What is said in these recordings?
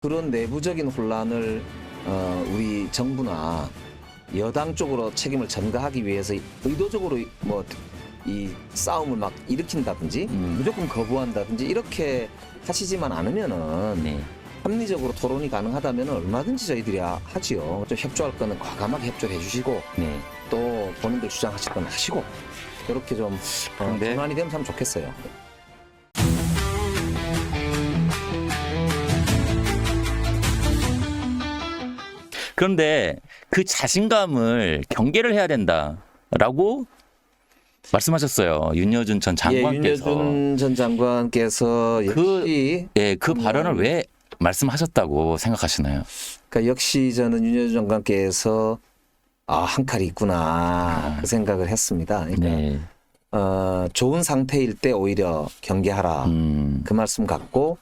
그런 내부적인 혼란을 우리 정부나 여당 쪽으로 책임을 전가하기 위해서 의도적으로 뭐 이 싸움을 막 일으킨다든지 무조건 거부한다든지 이렇게 하시지만 않으면은 네. 합리적으로 토론이 가능하다면 얼마든지 저희들이 하지요. 좀 협조할 거는 과감하게 협조해 주시고 네. 또 본인들 주장하실 건 하시고 이렇게 좀 그런데 전환이 되면 참 좋겠어요. 그런데 그 자신감을 경계를 해야 된다라고 말씀하셨어요. 윤여준 전 장관께서. 윤여준 전 장관께서 역시 그 발언을 왜 말씀하셨다고 생각하시나요? 그러니까 역시 저는 윤여준 장관께서 한 칼이 있구나 그 생각을 했습니다. 그러니까 네. 좋은 상태일 때 오히려 경계하라 그 말씀 같고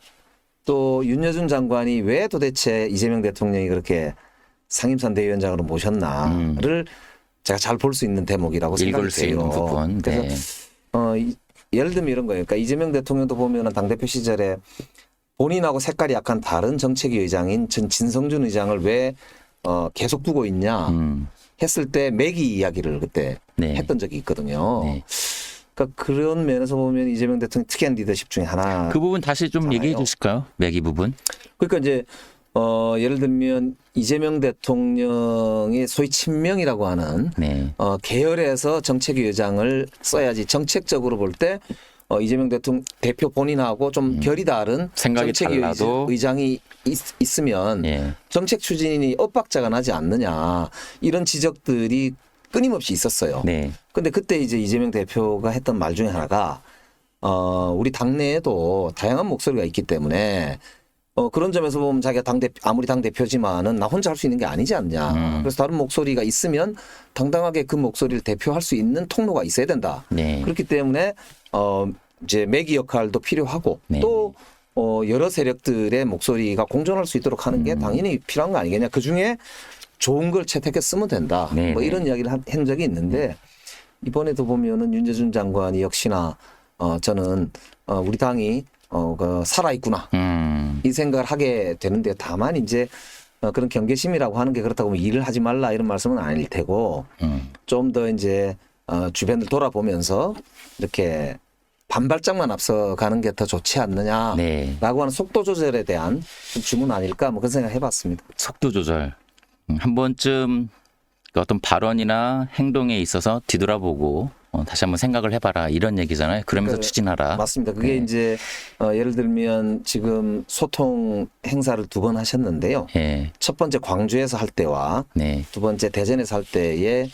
또 윤여준 장관이 왜 도대체 이재명 대통령이 그렇게 상임선대위원장으로 모셨나를 제가 잘 볼 수 있는 대목이라고 생각이 읽을 수 있는 돼요. 부분. 그래서 네. 예를 들면 이런 거예요. 그러니까 이재명 대통령도 보면은 당대표 시절에 본인하고 색깔이 약간 다른 정책위 의장인 진성준 의장을 왜 계속 두고 있냐 했을 때 매기 이야기를 그때 네. 했던 적이 있거든요. 네. 그러니까 그런 면에서 보면 이재명 대통령 특이한 리더십 중에 하나. 그 부분 다시 좀 얘기해 주실까요? 매기 부분. 그러니까 이제 예를 들면 이재명 대통령의 소위 친명이라고 하는 네. 계열에서 정책위 의장을 써야지 정책적으로 볼 때 이재명 대표 본인하고 좀 결이 다른 생각이 정책위 달라도 의장이 있으면 예. 정책 추진이 엇박자가 나지 않느냐 이런 지적들이 끊임없이 있었어요. 네. 근데 그때 이제 이재명 대표가 했던 말 중에 하나가 우리 당내에도 다양한 목소리가 있기 때문에 그런 점에서 보면 자기가 아무리 당대표지만은 나 혼자 할 수 있는 게 아니지 않냐. 그래서 다른 목소리가 있으면 당당하게 그 목소리를 대표할 수 있는 통로가 있어야 된다. 네. 그렇기 때문에 이제 매기 역할도 필요하고 네. 또 여러 세력들의 목소리가 공존할 수 있도록 하는 게 당연히 필요한 거 아니겠냐. 그중에 좋은 걸 채택해 쓰면 된다. 네. 뭐 이런 이야기를 한 적이 있는데 이번에도 보면은 윤여준 장관이 역시나 저는 우리 당이 살아있구나. 이 생각을 하게 되는데 다만 이제 그런 경계심이라고 하는 게 그렇다고 하면 일을 하지 말라 이런 말씀은 아닐 테고 좀 더 이제 주변을 돌아보면서 이렇게 반발짝만 앞서가는 게 더 좋지 않느냐라고 네. 하는 속도 조절에 대한 주문 아닐까 뭐 그런 생각 해봤습니다. 속도 조절. 한 번쯤 어떤 발언이나 행동에 있어서 뒤돌아보고 다시 한번 생각을 해봐라 이런 얘기잖아요. 그러면서 추진하라. 맞습니다. 그게 네. 이제 예를 들면 지금 소통 행사를 2번 하셨는데요. 예. 첫 번째 광주에서 할 때와 네. 두 번째 대전에서 할 때에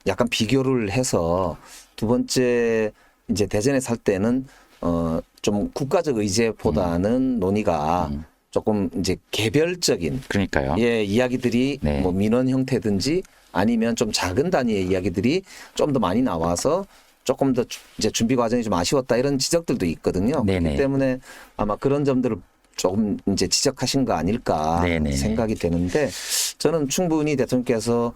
약간 비교를 해서 두 번째 이제 대전에서 할 때는 좀 국가적 의제보다는 논의가 조금 이제 개별적인 그러니까요. 이야기들이 네. 뭐 민원 형태든지 아니면 좀 작은 단위의 이야기들이 좀 더 많이 나와서 조금 더 이제 준비 과정이 좀 아쉬웠다 이런 지적들도 있거든요. 네네. 그렇기 때문에 아마 그런 점들을 조금 이제 지적하신 거 아닐까 네네. 생각이 되는데 저는 충분히 대통령께서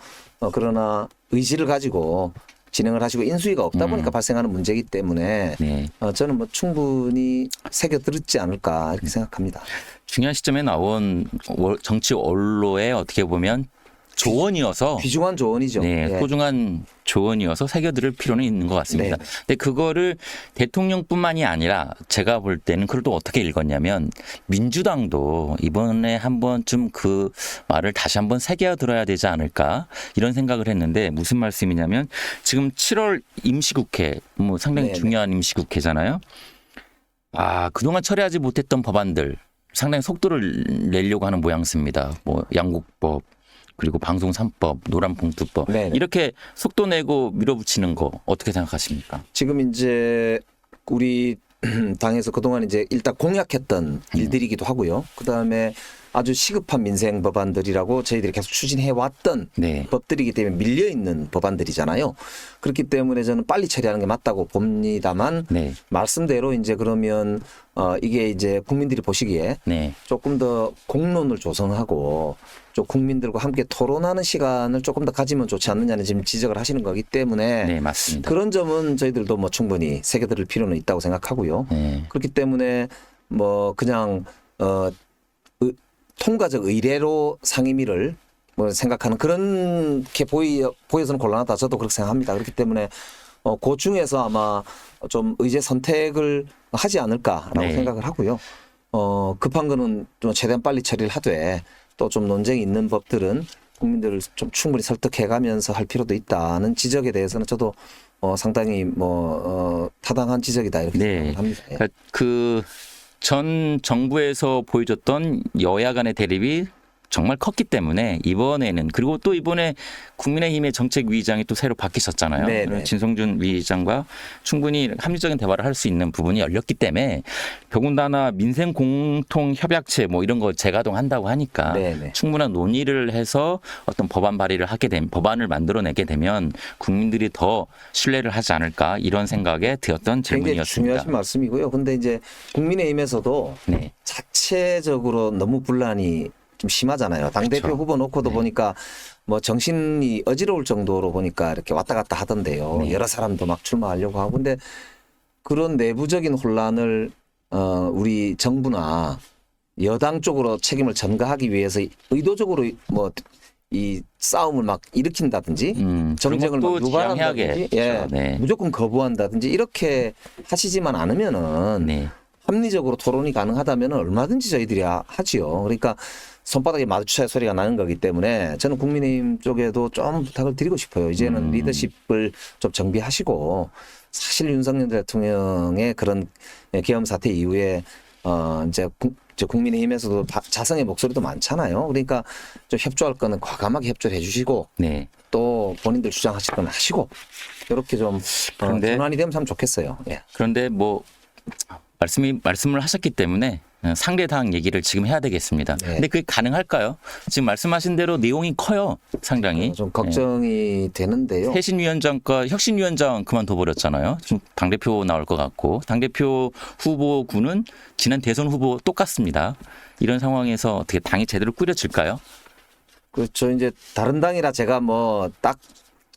그러나 의지를 가지고 진행을 하시고 인수위가 없다 보니까 발생하는 문제이기 때문에 네. 저는 뭐 충분히 새겨들었지 않을까 이렇게 생각합니다. 중요한 시점에 나온 정치 원로의 어떻게 보면 조언이어서 귀중한 조언이죠. 네, 예. 소중한 조언이어서 새겨들을 필요는 있는 것 같습니다. 네. 근데 그거를 대통령뿐만이 아니라 제가 볼 때는 그걸 또 어떻게 읽었냐면 민주당도 이번에 한 번쯤 그 말을 다시 한번 새겨들어야 되지 않을까 이런 생각을 했는데 무슨 말씀이냐면 지금 7월 임시국회 뭐 상당히 네네. 중요한 임시국회잖아요. 그동안 처리하지 못했던 법안들 상당히 속도를 내려고 하는 모양새입니다. 뭐 양국법 그리고 방송 3법, 노란봉투법 네네. 이렇게 속도 내고 밀어붙이는 거 어떻게 생각하십니까? 지금 이제 우리 당에서 그동안 이제 일단 공약했던 일들이기도 하고요. 그다음에 아주 시급한 민생 법안들이라고 저희들이 계속 추진해 왔던 네. 법들이기 때문에 밀려 있는 법안들이잖아요. 그렇기 때문에 저는 빨리 처리하는 게 맞다고 봅니다만 네. 말씀대로 이제 그러면 이게 이제 국민들이 보시기에 네. 조금 더 공론을 조성하고 좀 국민들과 함께 토론하는 시간을 조금 더 가지면 좋지 않느냐는 지금 지적을 하시는 거기 때문에 네, 맞습니다. 그런 점은 저희들도 뭐 충분히 새겨들을 필요는 있다고 생각하고요. 네. 그렇기 때문에 뭐 그냥 통과적 의례로 상임위를 뭐 생각하는 그렇게 보여서는 곤란하다. 저도 그렇게 생각합니다. 그렇기 때문에 그 중에서 아마 좀 의제 선택을 하지 않을까라고 네. 생각을 하고요. 급한 거는 좀 최대한 빨리 처리를 하되 또 좀 논쟁이 있는 법들은 국민들을 좀 충분히 설득해가면서 할 필요도 있다는 지적에 대해서는 저도 상당히 타당한 지적이다 이렇게 네. 생각을 합니다. 예. 그러니까 그 전 정부에서 보여줬던 여야 간의 대립이 정말 컸기 때문에 이번에는 그리고 또 이번에 국민의힘의 정책위의장이 또 새로 바뀌셨잖아요. 네, 네. 진성준 위의장과 충분히 합리적인 대화를 할 수 있는 부분이 열렸기 때문에 더군다나 민생 공통 협약체 뭐 이런 거 재가동한다고 하니까 네, 네. 충분한 논의를 해서 어떤 법안 발의를 하게 되면 법안을 만들어내게 되면 국민들이 더 신뢰를 하지 않을까 이런 생각에 들었던 굉장히 질문이었습니다. 중요하신 말씀이고요. 근데 이제 국민의힘에서도 네. 자체적으로 너무 분란이 좀 심하잖아요. 당대표 그렇죠. 후보 놓고도 네. 보니까 뭐 정신이 어지러울 정도로 보니까 이렇게 왔다 갔다 하던데요. 네. 여러 사람도 막 출마하려고 하고. 근데 그런 내부적인 혼란을 우리 정부나 여당 쪽으로 책임을 전가하기 위해서 의도적으로 뭐 이 싸움을 막 일으킨다든지 정쟁을 막 유발한다든지 네. 무조건 거부한다든지 이렇게 하시지만 않으면은 네. 합리적으로 토론이 가능하다면 얼마든지 저희들이 하지요. 그러니까 손바닥에 마주쳐야 소리가 나는 거기 때문에 저는 국민의힘 쪽에도 좀 부탁을 드리고 싶어요. 이제는 리더십을 좀 정비하시고 사실 윤석열 대통령의 그런 계엄 사태 이후에 이제 국민의힘에서도 자성의 목소리도 많잖아요. 그러니까 좀 협조할 거는 과감하게 협조를 해주시고 네. 또 본인들 주장하실 건 하시고 이렇게 좀 그런데- 전환이 되면 참 좋겠어요. 예. 그런데 뭐 말씀을 하셨기 때문에 상대당 얘기를 지금 해야 되겠습니다. 네. 근데 그게 가능할까요? 지금 말씀하신 대로 내용이 커요. 상당히. 좀 걱정이 되는데요. 쇄신위원장과 혁신위원장 그만둬 버렸잖아요. 지금 당대표 나올 것 같고 당대표 후보군은 지난 대선 후보 똑같습니다. 이런 상황에서 어떻게 당이 제대로 꾸려질까요? 그렇죠. 이제 다른 당이라 제가 뭐 딱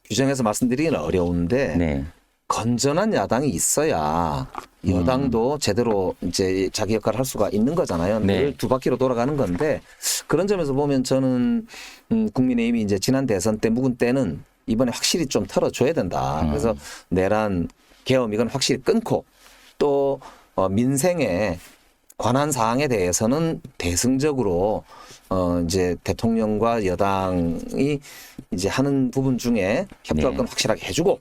규정해서 말씀드리기는 어려운데 네. 건전한 야당이 있어야 여당도 제대로 이제 자기 역할을 할 수가 있는 거잖아요. 네. 늘 두 바퀴로 돌아가는 건데 그런 점에서 보면 저는 국민의힘이 이제 지난 대선 때 묵은 때는 이번에 확실히 좀 털어줘야 된다. 그래서 내란 계엄 이건 확실히 끊고 또 민생에 관한 사항에 대해서는 대승적으로 이제 대통령과 여당이 이제 하는 부분 중에 협조할 건 확실하게 해주고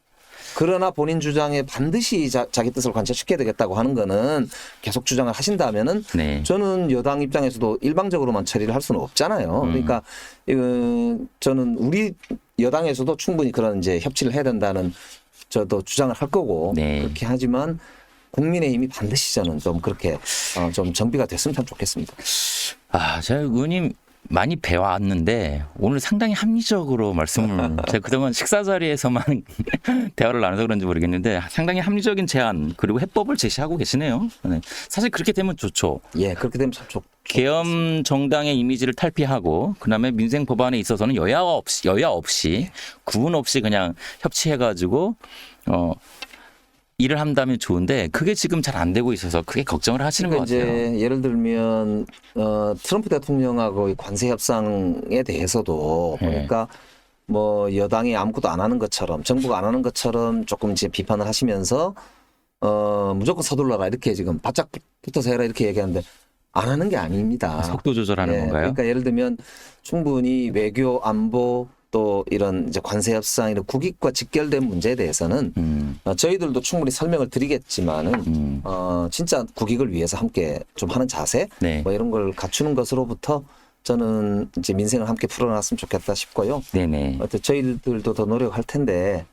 그러나 본인 주장에 반드시 자기 뜻을 관철시켜야 되겠다고 하는 거는 계속 주장을 하신다면은 네. 저는 여당 입장에서도 일방적으로만 처리를 할 수는 없잖아요. 그러니까 저는 우리 여당에서도 충분히 그런 이제 협치를 해야 된다는 저도 주장을 할 거고 네. 그렇게 하지만 국민의힘이 반드시 저는 좀 그렇게 좀 정비가 됐으면 참 좋겠습니다. 제가 의원님 많이 배워왔는데 오늘 상당히 합리적으로 말씀을 제가 그동안 식사 자리에서만 대화를 나눠서 그런지 모르겠는데 상당히 합리적인 제안 그리고 해법을 제시하고 계시네요. 네. 사실 그렇게 되면 좋죠. 예, 그렇게 되면 참 좋. 계엄 정당의 이미지를 탈피하고 그다음에 민생 법안에 있어서는 여야 없이 구분 없이 그냥 협치해가지고 일을 한다면 좋은데 그게 지금 잘 안 되고 있어서 크게 걱정을 하시는 것 그러니까 같아요. 이제 예를 들면 트럼프 대통령하고의 관세 협상에 대해서도 네. 보니까 뭐 여당이 아무것도 안 하는 것처럼 정부가 안 하는 것처럼 조금 이제 비판을 하시면서 무조건 서둘러라 이렇게 지금 바짝 붙어서 해라 이렇게 얘기하는데 안 하는 게 아닙니다. 속도 조절하는 예, 건가요? 그러니까 예를 들면 충분히 외교 안보 또 이런 이제 관세 협상 이런 국익과 직결된 문제에 대해서는 저희들도 충분히 설명을 드리겠지만은 진짜 국익을 위해서 함께 좀 하는 자세 네. 뭐 이런 걸 갖추는 것으로부터 저는 이제 민생을 함께 풀어놨으면 좋겠다 싶고요. 네네. 저희들도 더 노력할 텐데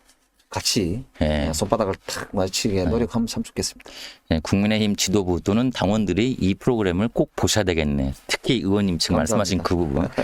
같이 네. 손바닥을 탁 맞추게 노력하면 참 좋겠습니다. 네, 국민의힘 지도부 또는 당원들이 이 프로그램을 꼭 보셔야 되겠네. 특히 의원님 지금 감사합니다. 말씀하신 그 부분.